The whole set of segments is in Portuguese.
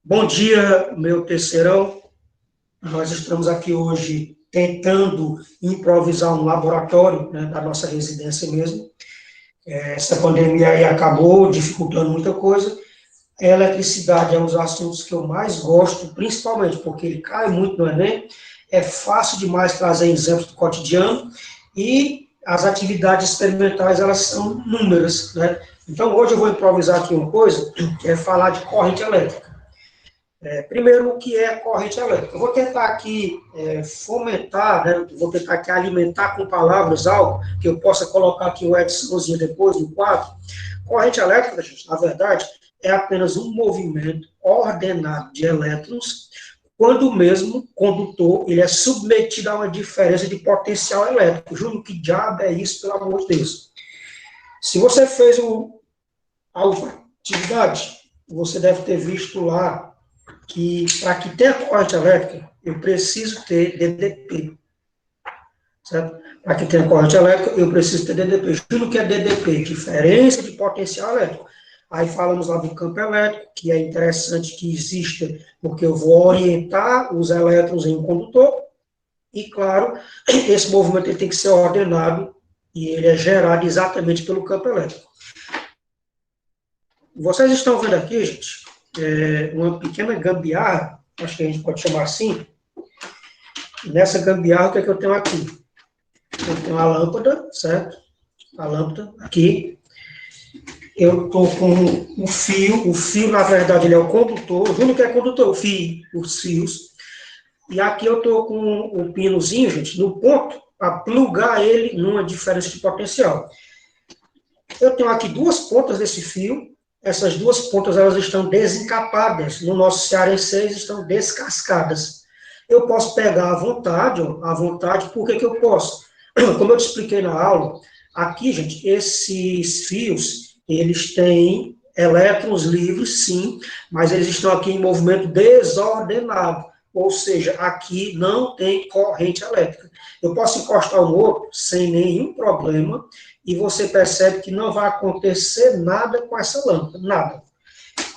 Bom dia, meu terceirão. Nós estamos aqui hoje tentando improvisar um laboratório, né, da nossa residência mesmo. Essa pandemia aí acabou dificultando muita coisa. A eletricidade é um dos assuntos que eu mais gosto, principalmente porque ele cai muito no Enem, é fácil demais trazer exemplos do cotidiano e as atividades experimentais, elas são inúmeras, né? Então, hoje eu vou improvisar aqui uma coisa, que é falar de corrente elétrica. Primeiro, o que é corrente elétrica? Eu vou tentar aqui fomentar, né? Vou tentar aqui alimentar com palavras algo que eu possa colocar aqui uma ediçãozinha depois no quadro. Corrente elétrica, gente, na verdade, é apenas um movimento ordenado de elétrons quando o mesmo condutor ele é submetido a uma diferença de potencial elétrico. Júnior, que diabo é isso, pelo amor de Deus? Se você fez a atividade, você deve ter visto lá que para que tenha corrente elétrica, eu preciso ter DDP, certo? Para que tenha corrente elétrica, eu preciso ter DDP. Tudo que é DDP, diferença de potencial elétrico. Aí falamos lá do campo elétrico, que é interessante que exista, porque eu vou orientar os elétrons em um condutor, e claro, esse movimento ele tem que ser ordenado, e ele é gerado exatamente pelo campo elétrico. Vocês estão vendo aqui, gente, uma pequena gambiarra, acho que a gente pode chamar assim. Nessa gambiarra, o que é que eu tenho aqui? Eu tenho a lâmpada, certo? A lâmpada aqui. Eu estou com o fio, na verdade, ele é o condutor. Júnior que é condutor, o fio, os fios. E aqui eu estou com o pinozinho, gente, no ponto, para plugar ele numa diferença de potencial. Eu tenho aqui duas pontas desse fio. Essas duas pontas, elas estão desencapadas. No nosso cearense, estão descascadas. Eu posso pegar à vontade, por que eu posso? Como eu te expliquei na aula, aqui, gente, esses fios, eles têm elétrons livres, sim, mas eles estão aqui em movimento desordenado, ou seja, aqui não tem corrente elétrica. Eu posso encostar um outro sem nenhum problema, e você percebe que não vai acontecer nada com essa lâmpada, nada.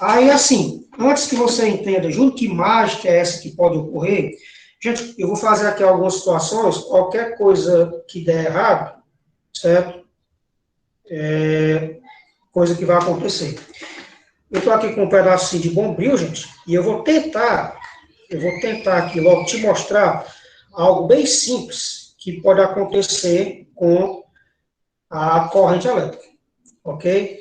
Aí, assim, antes que você entenda, junto que mágica é essa que pode ocorrer, gente, eu vou fazer aqui algumas situações, qualquer coisa que der errado, certo? Coisa que vai acontecer. Eu estou aqui com um pedacinho de bombril, gente, e eu vou tentar aqui logo te mostrar algo bem simples que pode acontecer com a corrente elétrica, ok?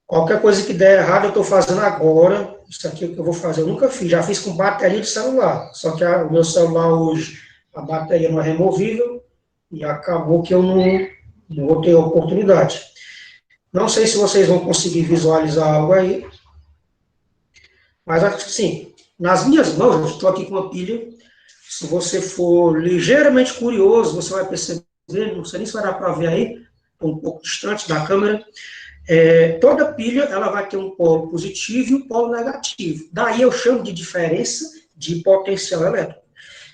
Qualquer coisa que der errado, eu estou fazendo agora. Isso aqui é o que eu vou fazer. Eu nunca fiz. Já fiz com bateria de celular. Só que o meu celular hoje, a bateria não é removível. E acabou que eu não vou ter oportunidade. Não sei se vocês vão conseguir visualizar algo aí. Mas, assim, nas minhas mãos, eu estou aqui com uma pilha. Se você for ligeiramente curioso, você vai perceber. Não sei nem se vai dar para ver aí. Estou um pouco distante da câmera. Toda pilha ela vai ter um polo positivo e um polo negativo. Daí eu chamo de diferença de potencial elétrico.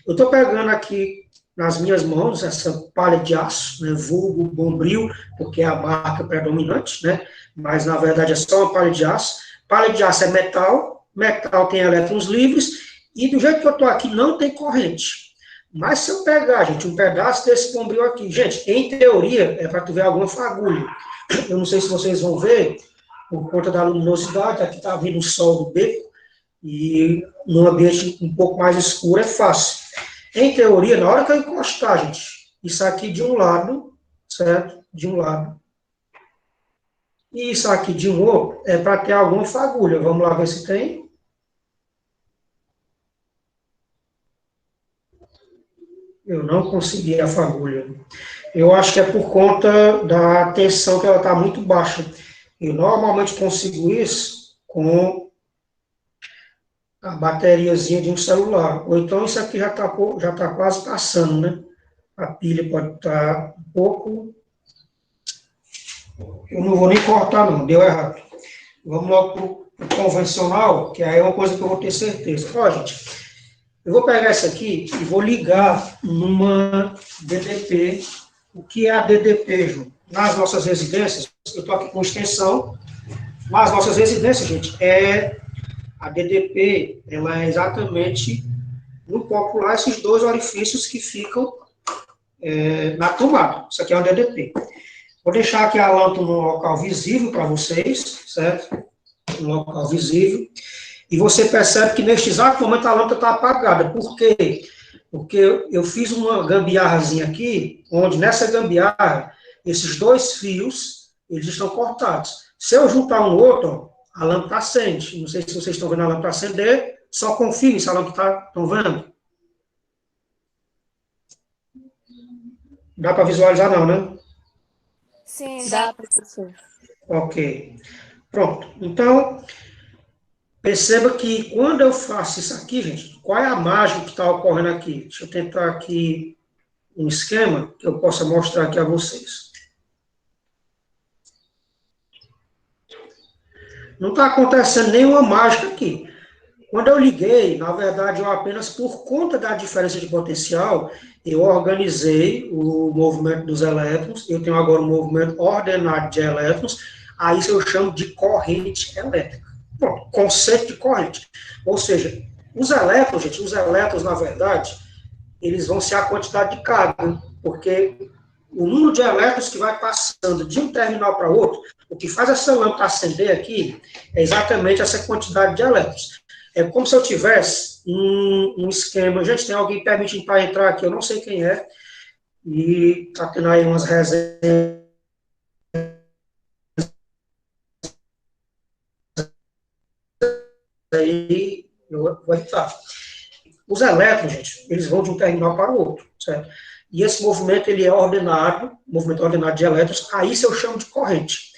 Eu estou pegando aqui nas minhas mãos essa palha de aço, né, vulgo bombril, porque é a marca predominante, né, mas na verdade é só uma palha de aço. Palha de aço é metal, metal tem elétrons livres, e do jeito que eu estou aqui não tem corrente. Mas se eu pegar, gente, um pedaço desse bombril aqui, gente, em teoria é para tu ver alguma fagulha. Eu não sei se vocês vão ver, por conta da luminosidade, aqui está vindo o sol do beco, e num ambiente um pouco mais escuro é fácil. Em teoria, na hora que eu encostar, gente, isso aqui de um lado, certo? De um lado. E isso aqui de um outro, é para ter alguma fagulha. Vamos lá ver se tem. Eu não consegui a fagulha. Eu acho que é por conta da tensão que ela está muito baixa. Eu normalmente consigo isso com a bateriazinha de um celular. Ou então isso aqui já tá quase passando, né? A pilha pode estar um pouco... Eu não vou nem cortar, não. Deu errado. Vamos logo para o convencional, que aí é uma coisa que eu vou ter certeza. Ó, gente, eu vou pegar essa aqui e vou ligar numa DDP. O que é a DDP, Ju? Nas nossas residências, eu estou aqui com extensão. Nas nossas residências, gente, A DDP, ela é exatamente, no popular, esses dois orifícios que ficam na tomada. Isso aqui é uma DDP. Vou deixar aqui a lâmpada no local visível para vocês, certo? No local visível. E você percebe que neste exato momento a lâmpada está apagada. Por quê? Porque eu fiz uma gambiarrazinha aqui, onde nessa gambiarra, esses dois fios, eles estão cortados. Se eu juntar um no outro, a lâmpada acende. Não sei se vocês estão vendo a lâmpada acender, só confirme se a lâmpada está, estão vendo. Dá para visualizar não, né? Sim, dá, professor. Ok. Pronto. Então, perceba que quando eu faço isso aqui, gente, qual é a mágica que está ocorrendo aqui? Deixa eu tentar aqui um esquema que eu possa mostrar aqui a vocês. Não está acontecendo nenhuma mágica aqui. Quando eu liguei, na verdade, eu apenas por conta da diferença de potencial, eu organizei o movimento dos elétrons, eu tenho agora um movimento ordenado de elétrons, aí isso eu chamo de corrente elétrica. Bom, conceito de corrente. Ou seja, os elétrons, gente, os elétrons, na verdade, eles vão ser a quantidade de carga, porque o número de elétrons que vai passando de um terminal para outro, o que faz essa lâmpada acender aqui é exatamente essa quantidade de elétrons. É como se eu tivesse um esquema. Gente, tem alguém permitindo para entrar aqui, eu não sei quem é, e está tendo aí umas resenhas aí, eu vou entrar. Os elétrons, gente, eles vão de um terminal para o outro, certo? E esse movimento, ele é ordenado, movimento ordenado de elétrons, aí isso eu chamo de corrente.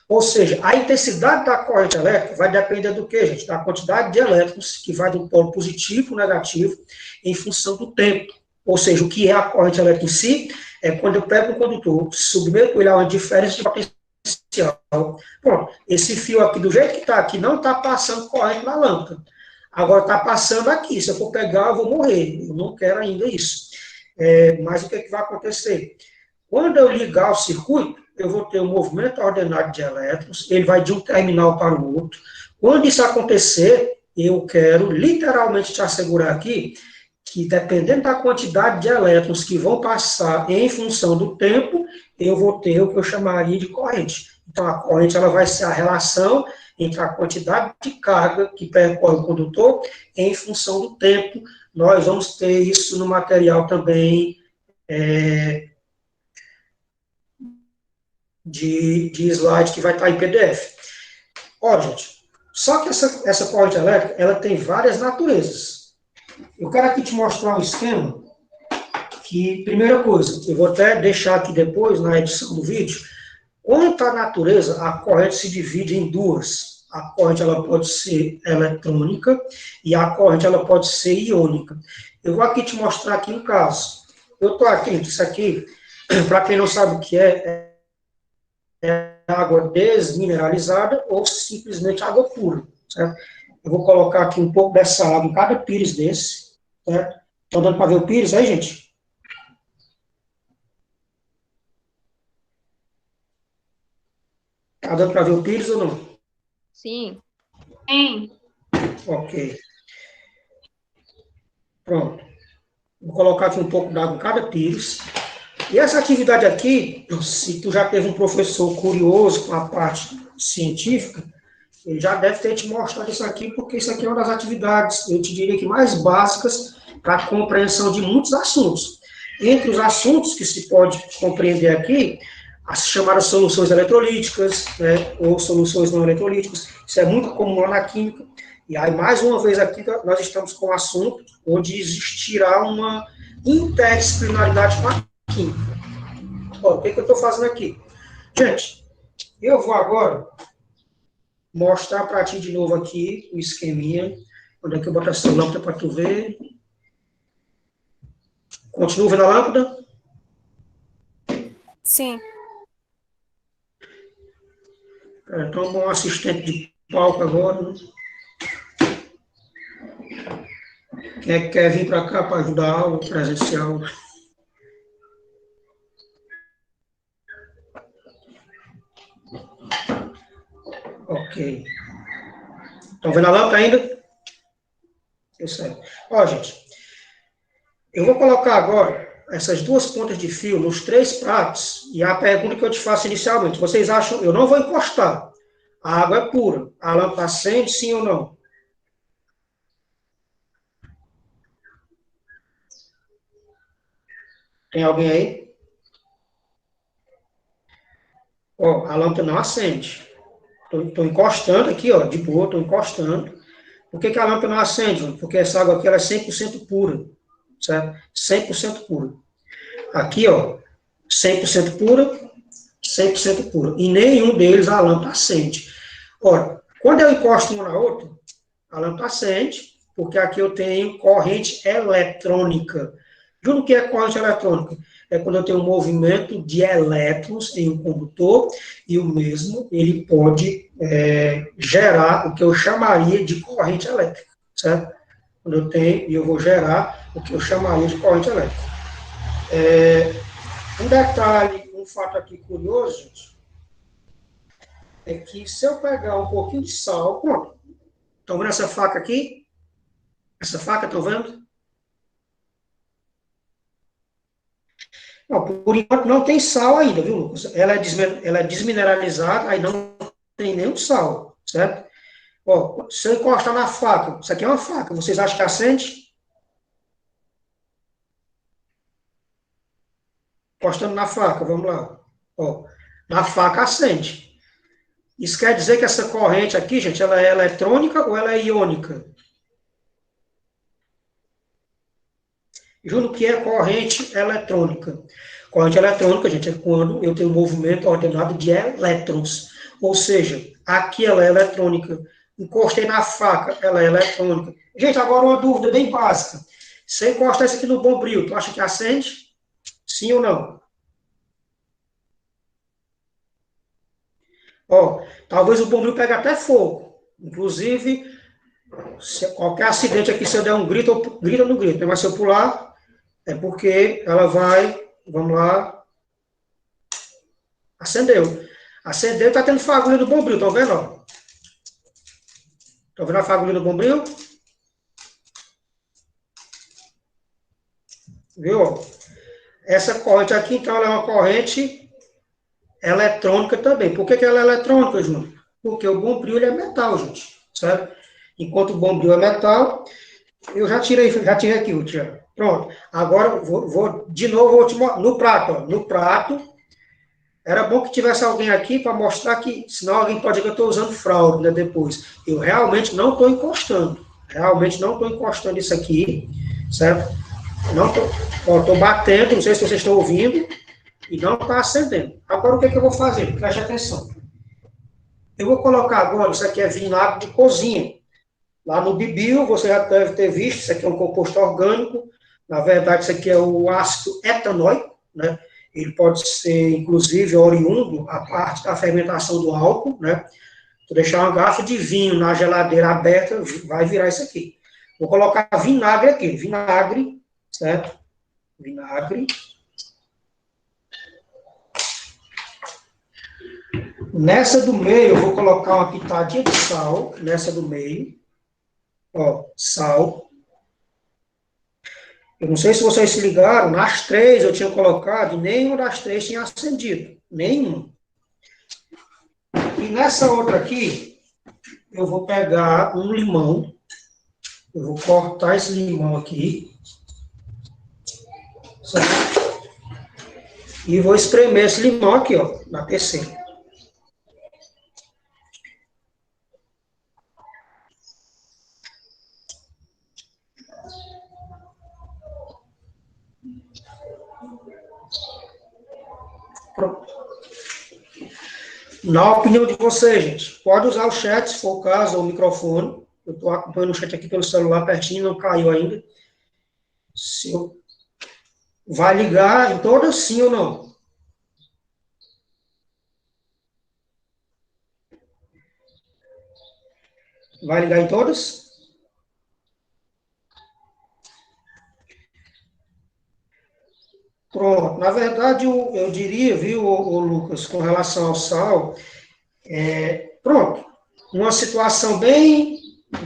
Ou seja, a intensidade da corrente elétrica vai depender do quê, gente? Da quantidade de elétrons que vai do polo positivo para o negativo em função do tempo. Ou seja, o que é a corrente elétrica em si é quando eu pego um condutor, submeto ele a uma diferença de potencial. Pronto, esse fio aqui, do jeito que está aqui, não está passando corrente na lâmpada. Agora está passando aqui. Se eu for pegar, eu vou morrer. Eu não quero ainda isso. Mas o que, é que vai acontecer? Quando eu ligar o circuito, eu vou ter um movimento ordenado de elétrons, ele vai de um terminal para o outro. Quando isso acontecer, eu quero literalmente te assegurar aqui que, dependendo da quantidade de elétrons que vão passar em função do tempo, eu vou ter o que eu chamaria de corrente. Então, a corrente ela vai ser a relação entre a quantidade de carga que percorre o condutor em função do tempo. Nós vamos ter isso no material também de slide que vai estar em PDF. Ó, gente, só que essa corrente elétrica, ela tem várias naturezas. Eu quero aqui te mostrar um esquema que, primeira coisa, eu vou até deixar aqui depois, na edição do vídeo, quanto à natureza, a corrente se divide em duas. A corrente ela pode ser eletrônica e a corrente ela pode ser iônica. Eu vou aqui te mostrar aqui um caso. Eu estou aqui, isso aqui, para quem não sabe o que é água desmineralizada ou simplesmente água pura, certo? Eu vou colocar aqui um pouco dessa água em cada pires desse, certo? Estão dando para ver o pires aí, gente? Está dando para ver o pires ou não? Sim. Sim. Ok. Pronto. Vou colocar aqui um pouco d'água em cada pires. E essa atividade aqui, se tu já teve um professor curioso com a parte científica, ele já deve ter te mostrado isso aqui, porque isso aqui é uma das atividades, eu te diria que mais básicas para a compreensão de muitos assuntos. Entre os assuntos que se pode compreender aqui, as chamadas soluções eletrolíticas, né, ou soluções não eletrolíticas, isso é muito comum lá na química. E aí, mais uma vez aqui, nós estamos com um assunto onde existirá uma interdisciplinaridade com a química. Ó, o que eu estou fazendo aqui? Gente, eu vou agora mostrar para ti de novo aqui o esqueminha. Onde é que eu boto essa lâmpada para tu ver? Continua vendo a lâmpada? Sim. Então, um assistente de palco agora. Né? Quem é que quer vir para cá para ajudar a aula presencial? Ok. Estão vendo a lâmpada ainda? Isso aí. Ó, gente, eu vou colocar agora essas duas pontas de fio nos 3 pratos, e a pergunta que eu te faço inicialmente, vocês acham, eu não vou encostar, a água é pura, a lâmpada acende, sim ou não? Tem alguém aí? Ó, a lâmpada não acende. Estou encostando aqui, ó, de boa, estou encostando. Por que a lâmpada não acende, João? Porque essa água aqui ela é 100% pura, certo? 100% pura. Aqui, ó, 100% pura, 100% pura. E nenhum deles a lâmpada acende. Ora, quando eu encosto uma na outra, a lâmpada acende, porque aqui eu tenho corrente eletrônica. Juro o que é corrente eletrônica? É quando eu tenho um movimento de elétrons em um condutor e o mesmo ele pode gerar o que eu chamaria de corrente elétrica, certo? Quando eu tenho, e eu vou gerar o que eu chamaria de corrente elétrica. Um detalhe, um fato aqui curioso, gente, é que se eu pegar um pouquinho de sal, pronto. Estão vendo essa faca aqui? Essa faca, estão vendo? Não, por enquanto não tem sal ainda, viu, Lucas? Ela é desmineralizada, aí não tem nenhum sal, certo? Ó, se eu encostar na faca, isso aqui é uma faca, vocês acham que acende? Encostando na faca, vamos lá. Ó, na faca acende. Isso quer dizer que essa corrente aqui, gente, ela é eletrônica ou ela é iônica? Juro que é corrente eletrônica. Corrente eletrônica, gente, é quando eu tenho um movimento ordenado de elétrons. Ou seja, aqui ela é eletrônica. Encostei na faca, ela é eletrônica. Gente, agora uma dúvida bem básica. Se eu encostar isso aqui no bombril, tu acha que acende? Sim ou não? Ó, talvez o bombril pegue até fogo. Inclusive, qualquer acidente aqui, se eu der um grito, eu grito ou não grito, mas se eu pular, é porque ela vai, vamos lá, acendeu. Acendeu, tá tendo fagulha do bombril, estão vendo? Estão vendo a fagulha do bombril? Viu? Essa corrente aqui, então, ela é uma corrente eletrônica também. Por que ela é eletrônica, Júnior? Porque o bombril ele é metal, gente, certo? Enquanto o bombril é metal, eu já tirei aqui, Tiago. Pronto. Agora, de novo, vou te mostrar. No prato, ó. No prato, era bom que tivesse alguém aqui para mostrar que, senão alguém pode dizer que eu estou usando fraude, né, depois. Eu realmente não estou encostando. Realmente não estou encostando isso aqui, certo? Não estou batendo, não sei se vocês estão ouvindo, e não está acendendo. Agora, o que eu vou fazer? Preste atenção. Eu vou colocar agora, isso aqui é vinagre de cozinha. Lá no Bibil, você já deve ter visto, isso aqui é um composto orgânico. Na verdade, isso aqui é o ácido etanóico, né? Ele pode ser, inclusive, oriundo a parte da fermentação do álcool, né? Se deixar uma garrafa de vinho na geladeira aberta, vai virar isso aqui. Vou colocar vinagre aqui, vinagre, certo? Vinagre. Nessa do meio, eu vou colocar uma pitadinha de sal, nessa do meio. Ó, sal. Eu não sei se vocês se ligaram, nas 3 eu tinha colocado e nenhuma das 3 tinha acendido. Nenhuma. E nessa outra aqui, eu vou pegar um limão. Eu vou cortar esse limão aqui. Certo? E vou espremer esse limão aqui, ó, na terceira. Pronto. Na opinião de vocês, gente, pode usar o chat, se for o caso, ou o microfone. Eu estou acompanhando o chat aqui pelo celular pertinho, não caiu ainda. Se eu... Vai ligar em todas, sim ou não? Vai ligar em todas? Pronto. Na verdade, eu diria, viu, Lucas, com relação ao sal, pronto, uma situação bem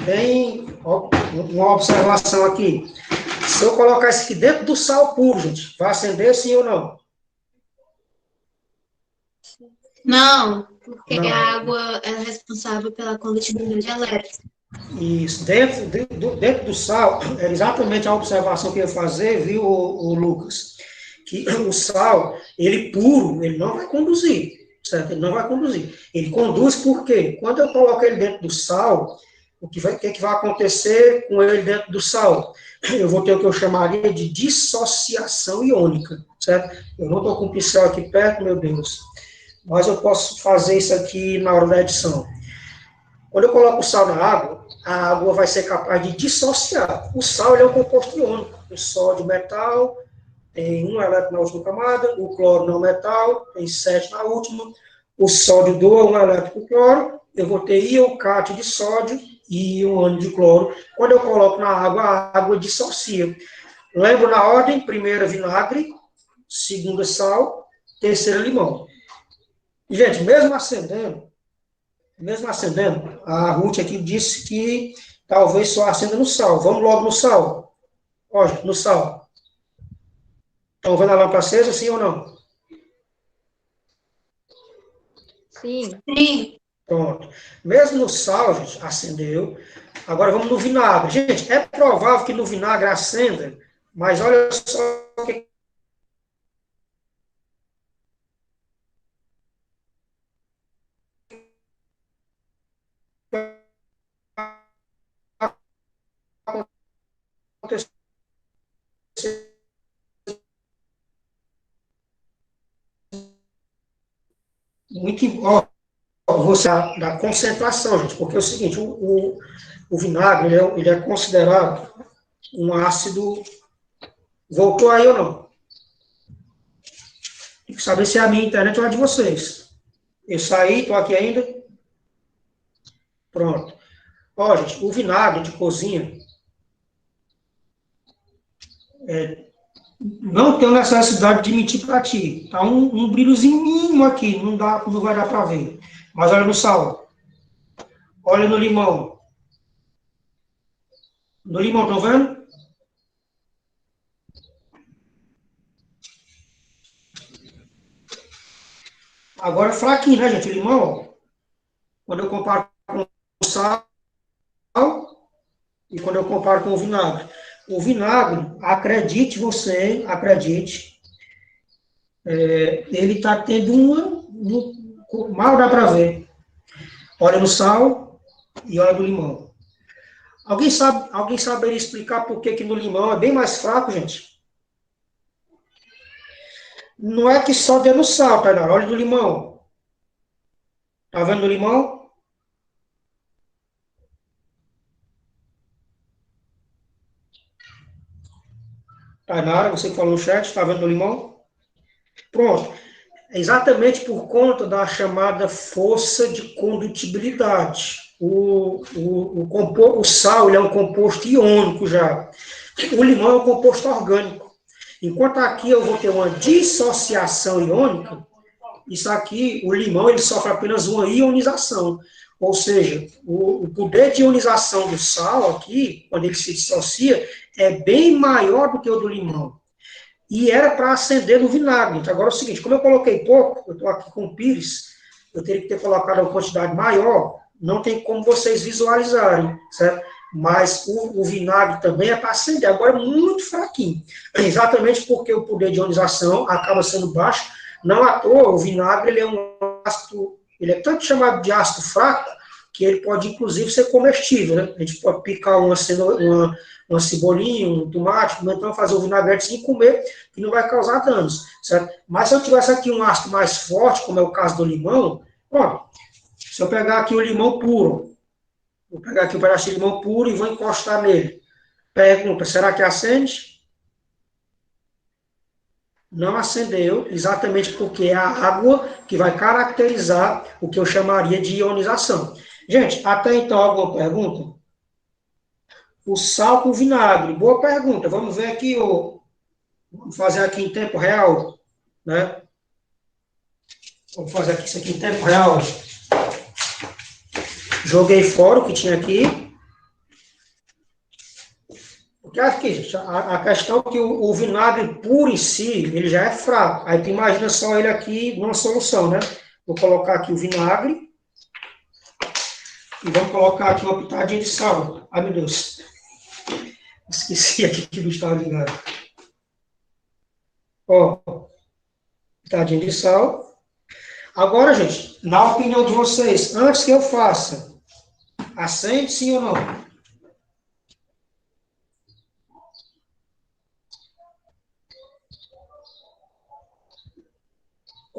bem, ó, uma observação aqui. Se eu colocar isso aqui dentro do sal puro, gente, vai acender sim ou não? Não, porque Não. a água é responsável pela condutividade elétrica. Isso, dentro do sal, é exatamente a observação que eu ia fazer, viu, o Lucas? Que o sal, ele puro, ele não vai conduzir, certo? Ele não vai conduzir. Ele conduz por quê? Quando eu coloco ele dentro do sal, o que vai acontecer com ele dentro do sal? Eu vou ter o que eu chamaria de dissociação iônica, certo? Eu não estou com o pincel aqui perto, meu Deus, mas eu posso fazer isso aqui na hora da edição. Quando eu coloco o sal na água, a água vai ser capaz de dissociar. O sal ele é um composto iônico. O sódio, metal, tem um elétron na última camada, o cloro não metal, tem 7 na última, o sódio doa um elétron para o cloro, eu vou ter íon cátion de sódio e um ânion de cloro. Quando eu coloco na água, a água dissocia. Lembro na ordem, primeira vinagre, segunda sal, terceira limão. Gente, mesmo acendendo, a Ruth aqui disse que talvez só acenda no sal. Vamos logo no sal. Olha, no sal. Estão vendo a lâmpada acesa, sim ou não? Sim. Sim. Pronto. Mesmo no sal, gente, acendeu. Agora vamos no vinagre. Gente, é provável que no vinagre acenda, mas olha só o que aconteceu. Muito, ó, você da concentração, gente, porque é o seguinte, o vinagre ele é considerado um ácido. Voltou aí ou não? Tem que saber se é a minha internet ou a de vocês. Eu saí, estou aqui ainda. Pronto. Ó, gente, o vinagre de cozinha não tem necessidade de mentir para ti. Tá um brilhozinho mínimo aqui, não vai dar para ver. Mas olha no sal. Olha no limão. No limão, estão vendo? Agora é fraquinho, né, gente? O limão, ó, quando eu comparo com o sal e quando eu comparo com o vinagre. O vinagre, acredite você, acredite, ele está tendo mal dá para ver. Olha no sal e olha no limão. Alguém saberia explicar por que no limão é bem mais fraco, gente? Não é que só dê no sal, tá? Olha no limão. Tá vendo no limão? Tainara, você que falou no chat, tá vendo no limão? Pronto. É exatamente por conta da chamada força de condutibilidade. O sal ele é um composto iônico já. O limão é um composto orgânico. Enquanto aqui eu vou ter uma dissociação iônica, isso aqui, o limão, ele sofre apenas uma ionização. Ou seja, o poder de ionização do sal aqui, quando ele se dissocia, é bem maior do que o do limão. E era para acender no vinagre. Então, agora é o seguinte, como eu coloquei pouco, eu estou aqui com o pires, eu teria que ter colocado uma quantidade maior, não tem como vocês visualizarem, certo? Mas o vinagre também é para acender, agora é muito fraquinho. Exatamente porque o poder de ionização acaba sendo baixo. Não à toa, o vinagre ele é um ácido, ele é tanto chamado de ácido fraco, que ele pode, inclusive, ser comestível, né? A gente pode picar uma cebolinha, um tomate, então fazer o vinagrete e comer, que não vai causar danos, certo? Mas se eu tivesse aqui um ácido mais forte, como é o caso do limão, ó, se eu pegar aqui o limão puro, vou pegar aqui um pedaço de limão puro e vou encostar nele. Pergunta, será que acende? Não acendeu, exatamente porque é a água que vai caracterizar o que eu chamaria de ionização. Gente, até então, alguma pergunta? O sal com vinagre, boa pergunta. Vamos ver aqui, vamos fazer aqui em tempo real, né? Vamos fazer aqui isso aqui em tempo real. Joguei fora o que tinha aqui. Porque aqui, gente, a questão é que o vinagre puro em si, ele já é fraco. Aí tu imagina só ele aqui numa solução, né? Vou colocar aqui o vinagre e vamos colocar aqui uma pitadinha de sal. Ai, meu Deus. Esqueci aqui que não estava ligado. Ó, pitadinha de sal. Agora, gente, na opinião de vocês, antes que eu faça, acende sim ou não?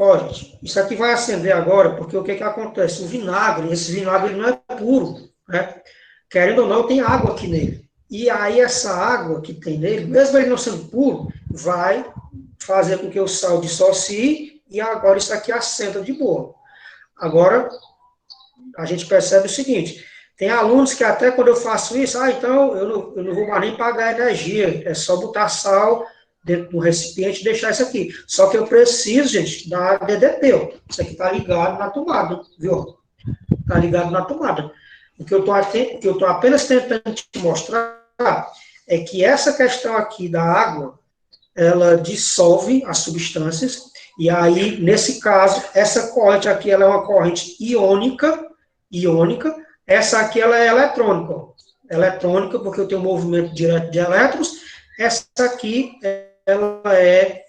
Ó, gente, isso aqui vai acender agora, porque o que que acontece? O vinagre, esse vinagre ele não é puro, né? Querendo ou não, tem água aqui nele. E aí essa água que tem nele, mesmo ele não sendo puro, vai fazer com que o sal dissocie e agora isso aqui assenta de boa. Agora, a gente percebe o seguinte, tem alunos que até quando eu faço isso, então eu não vou mais nem pagar energia, é só botar sal dentro do recipiente e deixar isso aqui. Só que eu preciso, gente, da DDP, ó. Isso aqui está ligado na tomada, viu? Está ligado na tomada. O que eu estou apenas tentando te mostrar é que essa questão aqui da água, ela dissolve as substâncias, e aí, nesse caso, essa corrente aqui, ela é uma corrente iônica, essa aqui, ela é eletrônica, ó. Eletrônica, porque eu tenho um movimento direto de elétrons, essa aqui, ela é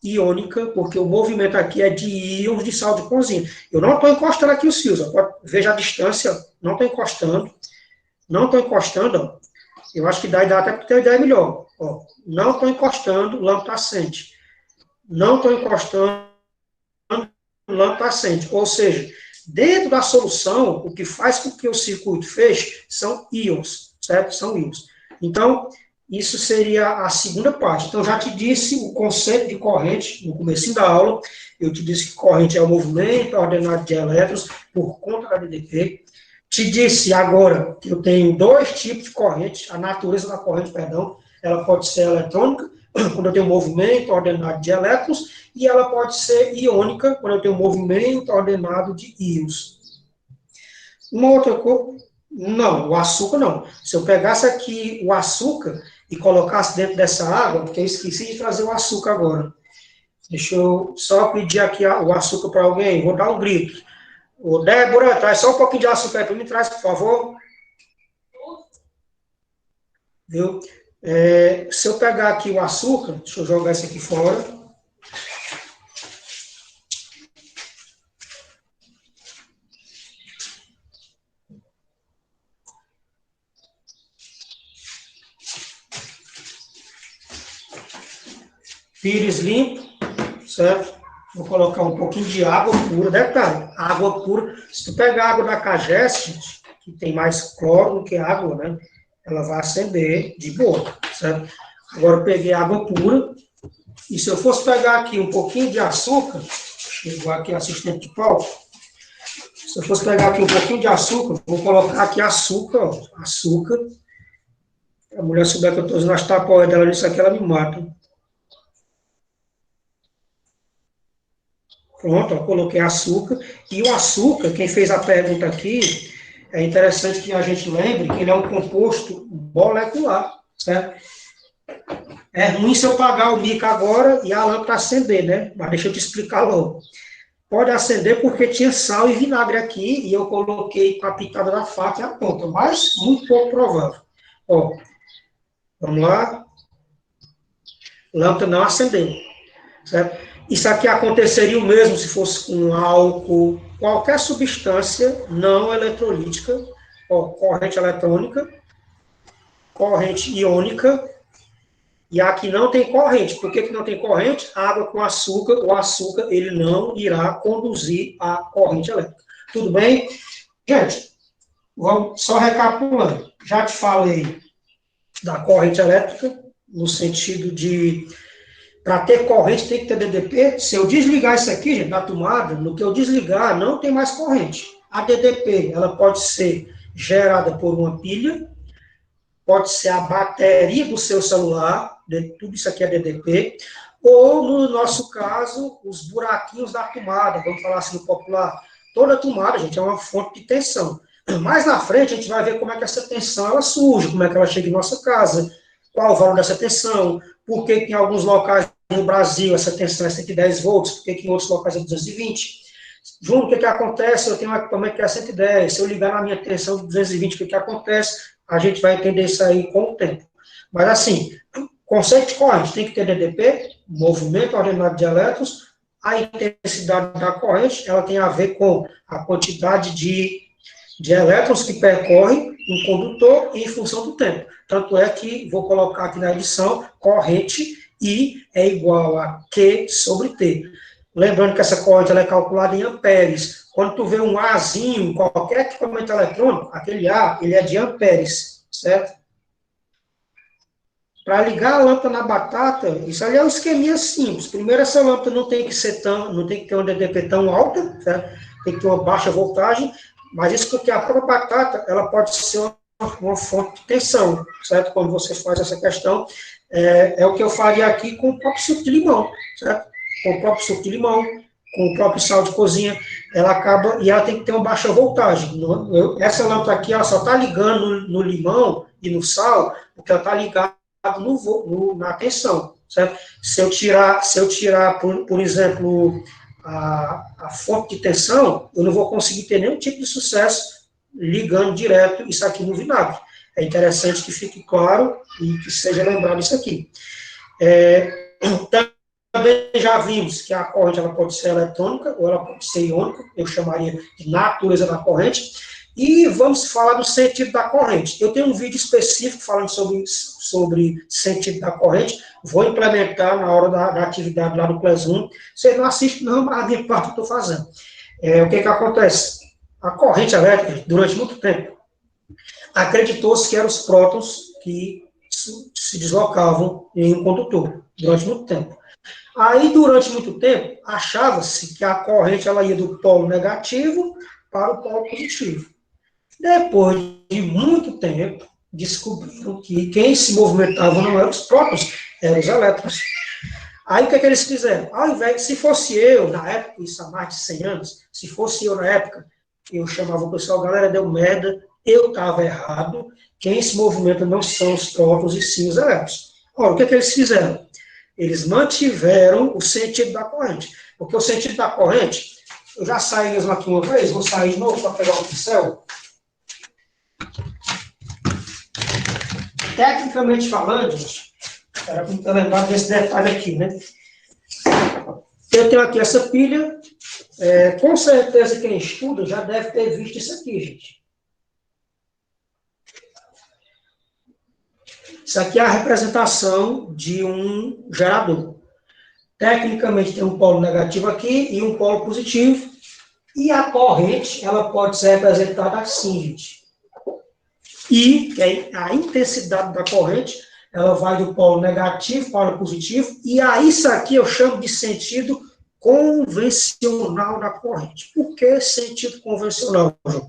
iônica, porque o movimento aqui é de íons de sal de cozinha. Eu não estou encostando aqui os fios, ó. Veja a distância, não estou encostando, ó. Eu acho que dá até para ter uma ideia melhor. Ó, não estou encostando, lâmpada acende. Não estou encostando, lâmpada acende. Ou seja, dentro da solução, o que faz com que o circuito feche são íons, certo? São íons. Então, isso seria a segunda parte. Então, já te disse o conceito de corrente no começo da aula. Eu te disse que corrente é o movimento ordenado de elétrons por conta da DDP. Te disse agora que eu tenho dois tipos de corrente, a natureza da corrente, perdão, ela pode ser eletrônica, quando eu tenho movimento ordenado de elétrons, e ela pode ser iônica, quando eu tenho movimento ordenado de íons. Uma outra coisa, não, o açúcar não. Se eu pegasse aqui o açúcar e colocasse dentro dessa água, porque eu esqueci de trazer o açúcar agora. Deixa eu só pedir aqui o açúcar para alguém, vou dar um grito. Ô, Débora, traz só um pouquinho de açúcar aí para mim, traz, por favor. Viu? Se eu pegar aqui o açúcar, deixa eu jogar esse aqui fora. Pires limpo, certo? Vou colocar um pouquinho de água pura. Detalhe, água pura. Se tu pegar água da Cageste, que tem mais cloro do que água, né? Ela vai acender de boa, certo? Agora eu peguei água pura. E se eu fosse pegar aqui um pouquinho de açúcar, chegou aqui assistente de palco. Se eu fosse pegar aqui um pouquinho de açúcar, vou colocar aqui açúcar, ó, açúcar. A mulher souber que eu estou usando as tapaueras dela nisso aqui, ela me mata. Pronto, ó, coloquei açúcar. E o açúcar, quem fez a pergunta aqui, é interessante que a gente lembre que ele é um composto molecular, certo? É ruim se eu pagar o mico agora e a lâmpada acender, né? Mas deixa eu te explicar logo. Pode acender porque tinha sal e vinagre aqui e eu coloquei com a pitada da faca e a ponta, mas muito pouco provável. Ó, vamos lá. Lâmpada não acendeu, certo? Isso aqui aconteceria o mesmo se fosse com álcool, qualquer substância não eletrolítica, ó, corrente eletrônica, corrente iônica, e aqui não tem corrente. Por que não tem corrente? Água com açúcar, o açúcar ele não irá conduzir a corrente elétrica. Tudo bem? Gente, vamos só recapitulando. Já te falei da corrente elétrica, no sentido de para ter corrente tem que ter DDP. Se eu desligar isso aqui, gente, da tomada, no que eu desligar, não tem mais corrente. A DDP, ela pode ser gerada por uma pilha, pode ser a bateria do seu celular, tudo isso aqui é DDP, ou, no nosso caso, os buraquinhos da tomada, vamos falar assim no popular. Toda tomada, gente, é uma fonte de tensão. Mais na frente, a gente vai ver como é que essa tensão ela surge, como é que ela chega em nossa casa, qual o valor dessa tensão, por que em alguns locais no Brasil essa tensão é 110 volts, por que em outros locais é 220. Júnior, o que acontece? Eu tenho um equipamento que é 110, se eu ligar na minha tensão de 220, o que acontece? A gente vai entender isso aí com o tempo. Mas assim, conceito de corrente, tem que ter DDP, movimento ordenado de elétrons, a intensidade da corrente, ela tem a ver com a quantidade de elétrons que percorrem um condutor em função do tempo. Tanto é que, vou colocar aqui na edição, corrente I é igual a Q sobre T. Lembrando que essa corrente ela é calculada em amperes. Quando tu vê um Azinho, qualquer equipamento eletrônico, aquele A, ele é de amperes, certo? Para ligar a lâmpada na batata, isso ali é um esqueminha simples. Primeiro, essa lâmpada não tem que ter uma DDP tão alta, certo? Tem que ter uma baixa voltagem, mas isso porque a própria batata, ela pode ser uma fonte de tensão, certo? Quando você faz essa questão, é o que eu faria aqui com o próprio suco de limão, certo? Com o próprio suco de limão, com o próprio sal de cozinha, ela acaba, e ela tem que ter uma baixa voltagem. Essa lâmpada aqui, ela só está ligando no limão e no sal, porque ela está ligada na tensão, certo? Se eu tirar por exemplo, a fonte de tensão, eu não vou conseguir ter nenhum tipo de sucesso ligando direto isso aqui no vinagre. É interessante que fique claro e que seja lembrado isso aqui. Também já vimos que a corrente ela pode ser eletrônica ou ela pode ser iônica, eu chamaria de natureza da corrente. E vamos falar do sentido da corrente. Eu tenho um vídeo específico falando sobre sentido da corrente, vou implementar na hora da atividade lá no Class 1. Vocês não assistem não, mas a minha parte eu estou fazendo. O que acontece? A corrente elétrica, durante muito tempo, acreditou-se que eram os prótons que se deslocavam em um condutor, durante muito tempo. Aí, durante muito tempo, achava-se que a corrente ela ia do polo negativo para o polo positivo. Depois de muito tempo, descobriram que quem se movimentava não eram os prótons, eram os elétrons. Aí o que eles fizeram? Ao invés, se fosse eu, na época, isso há mais de 100 anos, se fosse eu na época, eu chamava o pessoal, galera, deu merda, eu estava errado, quem se movimenta não são os prótons e sim os elétrons. Ora, o que eles fizeram? Eles mantiveram o sentido da corrente, porque o sentido da corrente, eu já saí mesmo aqui uma vez, vou sair de novo para pegar o pincel. Tecnicamente falando, gente, era para lembrar desse detalhe aqui, né? Eu tenho aqui essa pilha, com certeza quem estuda já deve ter visto isso aqui, gente. Isso aqui é a representação de um gerador. Tecnicamente tem um polo negativo aqui e um polo positivo, e a corrente, ela pode ser representada assim, gente. E a intensidade da corrente, ela vai do polo negativo para o positivo, e aí isso aqui eu chamo de sentido convencional da corrente. Por que sentido convencional, João?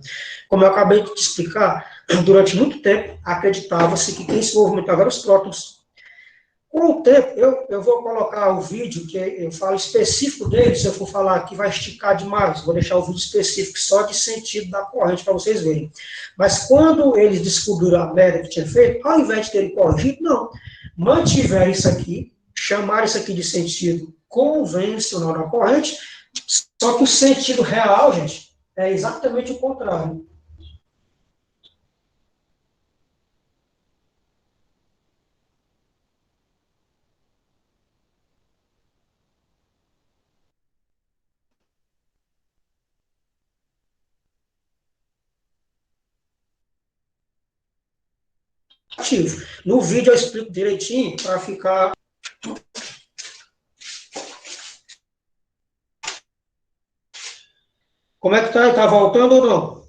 Como eu acabei de te explicar, durante muito tempo acreditava-se que quem se movimentava eram os prótons. Com o tempo, eu vou colocar o vídeo, que eu falo específico dele, se eu for falar aqui vai esticar demais, vou deixar o vídeo específico só de sentido da corrente para vocês verem. Mas quando eles descobriram a merda que tinha feito, ao invés de terem corrigido, não, mantiveram isso aqui, chamaram isso aqui de sentido convencional da corrente, só que o sentido real, gente, é exatamente o contrário. No vídeo eu explico direitinho para ficar. Como é que tá? Tá voltando ou não?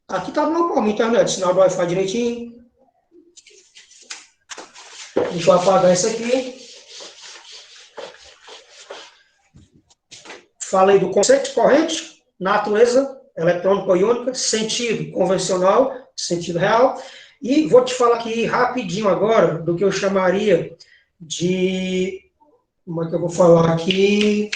Aqui tá normal, minha internet, sinal do Wi-Fi direitinho. Deixa eu apagar isso aqui. Falei do conceito de corrente, natureza eletrônica ou iônica, sentido convencional, sentido real. E vou te falar aqui rapidinho agora do que eu chamaria de... Como é que eu vou falar aqui?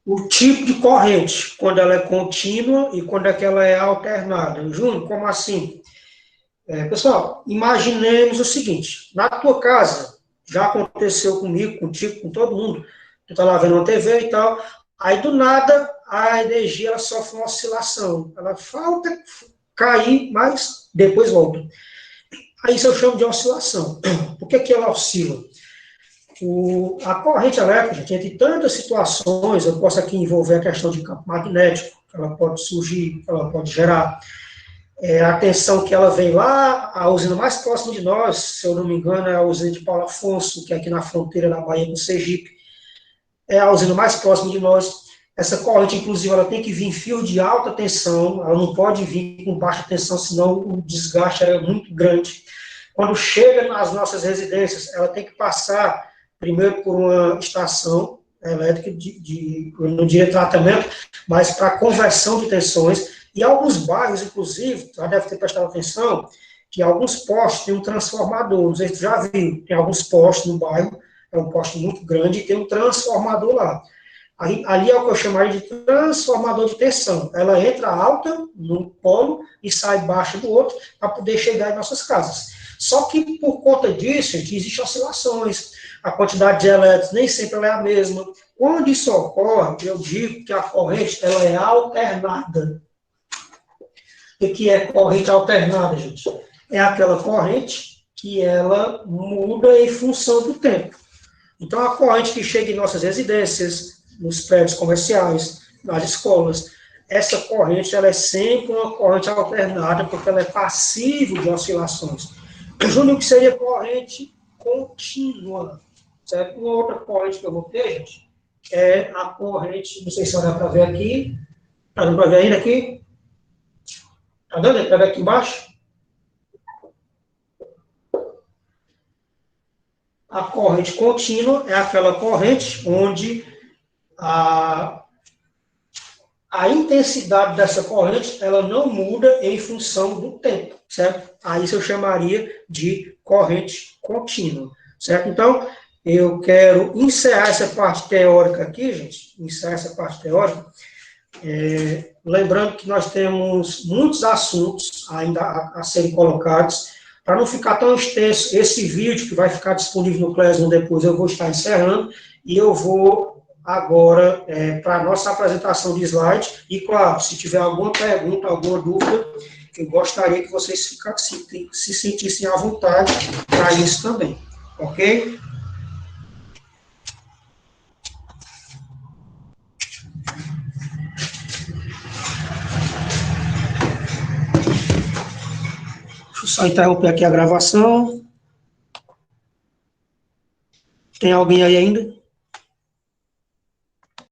O tipo de corrente, quando ela é contínua e quando é que ela é alternada. Júnior, como assim? Pessoal, imaginemos o seguinte, na tua casa, já aconteceu comigo, contigo, com todo mundo, tu está lá vendo uma TV e tal, aí do nada a energia ela sofre uma oscilação, ela falta cair, mas depois volta. Aí isso eu chamo de oscilação. Por que ela oscila? A corrente elétrica, gente, entre tantas situações, eu posso aqui envolver a questão de campo magnético, ela pode surgir, ela pode gerar a tensão que ela vem lá, a usina mais próxima de nós, se eu não me engano, é a usina de Paulo Afonso, que é aqui na fronteira da Bahia com o Sergipe, é a usina mais próxima de nós. Essa corrente, inclusive, ela tem que vir em fio de alta tensão, ela não pode vir com baixa tensão, senão o desgaste é muito grande. Quando chega nas nossas residências, ela tem que passar primeiro por uma estação elétrica não diria tratamento, mas para conversão de tensões. E alguns bairros, inclusive, já deve ter prestado atenção, que alguns postos têm um transformador, não sei se tu já viu, tem alguns postos no bairro, é um posto muito grande, e tem um transformador lá. Ali é o que eu chamaria de transformador de tensão. Ela entra alta num polo e sai baixa do outro para poder chegar em nossas casas. Só que por conta disso, existem oscilações, a quantidade de elétrons nem sempre ela é a mesma. Quando isso ocorre, eu digo que a corrente ela é alternada. O que é corrente alternada, gente? É aquela corrente que ela muda em função do tempo. Então, a corrente que chega em nossas residências, nos prédios comerciais, nas escolas, essa corrente ela é sempre uma corrente alternada, porque ela é passível de oscilações. Júnior, que seria corrente contínua. Certo? Uma outra corrente que eu vou ter, gente, é a corrente, não sei se vai dar para ver aqui, está dando para ver ainda aqui? Está dando? Está aqui embaixo? A corrente contínua é aquela corrente onde a intensidade dessa corrente ela não muda em função do tempo, certo? Aí isso eu chamaria de corrente contínua, certo? Então, eu quero encerrar essa parte teórica aqui, gente, encerrar essa parte teórica, lembrando que nós temos muitos assuntos ainda a serem colocados, para não ficar tão extenso, esse vídeo que vai ficar disponível no Classroom depois, eu vou estar encerrando, e eu vou agora para a nossa apresentação de slide, e claro, se tiver alguma pergunta, alguma dúvida, eu gostaria que vocês se sentissem à vontade para isso também, ok? Deixa eu só interromper aqui a gravação. Tem alguém aí ainda?